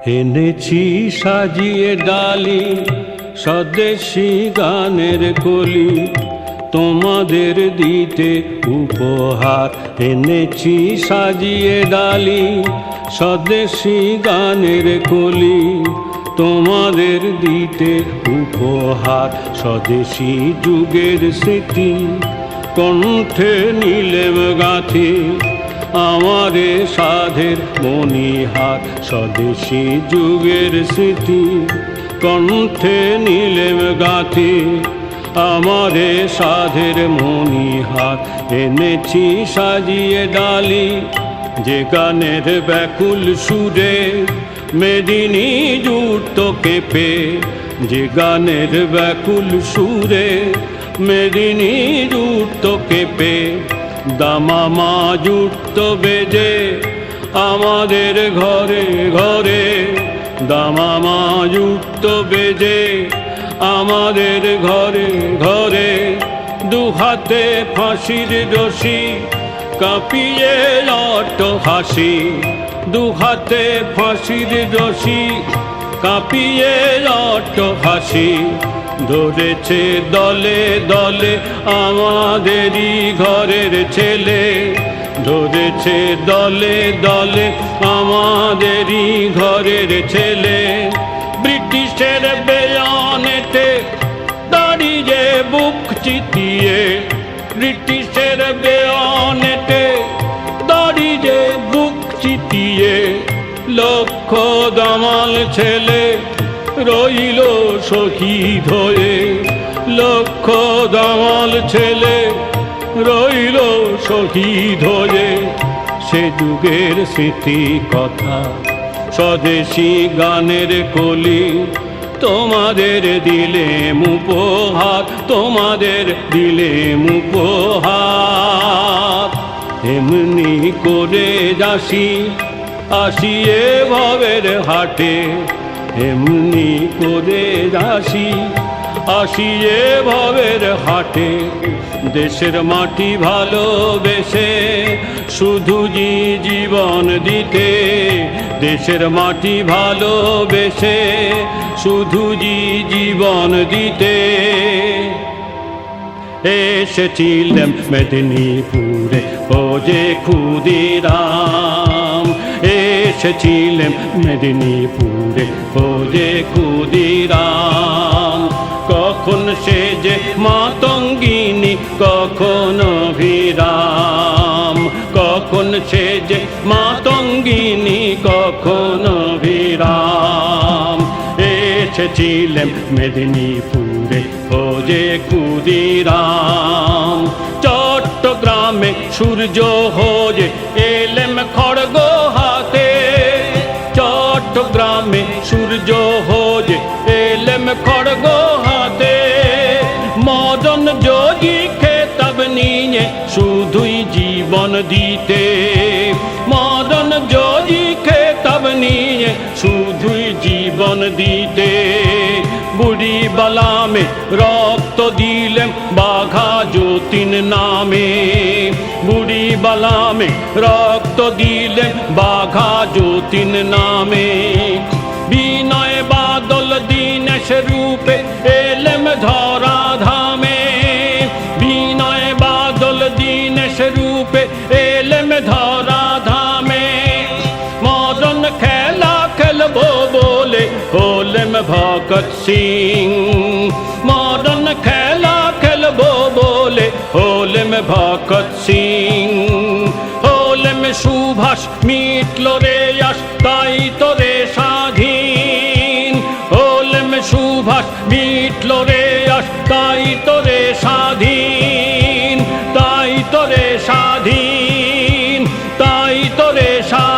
এনেছি সাজিয়ে ডালি স্বদেশী গানের কলি, তোমাদের দিতে উপহার। এনেছি সাজিয়ে ডালি স্বদেশী গানের কলি, তোমাদের দিতে উপহার। স্বদেশী যুগের স্মৃতি কণ্ঠে নিলেম গাঁথি, আমারে সাধের মণিহার। স্বদেশী যুগের স্মৃতি কণ্ঠে নিলেম গাঁথি, আমারে সাধের মণিহার। এনেছি সাজিয়ে ডালি যে গানের ব্যাকুল সুরে, মেদিনী জুটত কেঁপে। যে গানের ব্যাকুল সুরে, মেদিনী জুটত কেঁপে। দামামা জুটত বেজে আমাদের ঘরে ঘরে, দামামা জুটত বেজে আমাদের ঘরে ঘরে। দুহাতে ফাঁসির রশি কাঁপিয়ে লট হাসি, দুহাতে ফাঁসির রশি কাঁপিয়ে লট হাসি। ধরেছে দলে দলে আমাদেরই ঘরের ছেলে, ধরেছে দলে দলে আমাদেরই ঘরের ছেলে। ব্রিটিশের বেয়ানেতে দাঁড়িয়ে বুক চিতিয়ে, ব্রিটিশের বেয়ানেতে দাঁড়িয়ে বুক চিতিয়ে। লক্ষ দামাল ছেলে রইল শহীদ হয়ে, লক্ষ দামাল ছেলে রইল শহীদ হয়ে। সে যুগের স্মৃতি কথা স্বদেশী গানের কলি, তোমাদের দিলেম উপহার, তোমাদের দিলেম উপহার। এমনি করে যাসি আসিয়ে ভবের হাটে, এমনি করে যাসি আসিয়ে ভবের হাটে। দেশের মাটি ভালোবেসে শুধু জীবন দিতে, দেশের মাটি ভালোবেসে শুধু জীবন দিতে। এসেছিলাম মেদিনীপুরে ও যে ক্ষুদিরাম, এসেছিলাম মেদিনীপুরে ও যে ক্ষুদিরাম। কখন সে যে মাতঙ্গিনী কখন অভিরাম, কখন সে যে মাতঙ্গিনী কখন অভিরাম। এসেছিলাম মেদিনীপুরে ও যে ক্ষুদিরাম। চট্টগ্রামে সূর্য হয়ে এলেম খড়গ হাতে, চট্টগ্রামে সূর্য হয়ে এলেম খড়গ হাতে। মদন যোগী খেতাব নিয়ে শুধুই জীবন দিতে, মদন যোগী খেতাব নিয়ে শুধুই জীবন দিতে। বুড়ি বালামে রক্ত দিলেম বাঘা যতীন নামে, বুড়ি বালামে রক্ত দিলেম বাঘা যতীন নামে। বিনয় বাদল দীনেশ রূপে এলেম ধরা ধামে, বিনয় বাদল দীনেশ রূপে এলেম ধরা ধামে। মদন খেলা খেলবো বলে হলেম ভগৎ সিং, মদন খেলা খেলবো বলে হলেম ভগৎ সিং। হলেম সুভাষ মিটল রে আস তাই তোরে স্বাধীন, হলেম সুভাষ মিটল রে আস তাই তোরে স্বাধীন, তাই তোরে স্বাধীন, তাই তোরে স্বাধীন।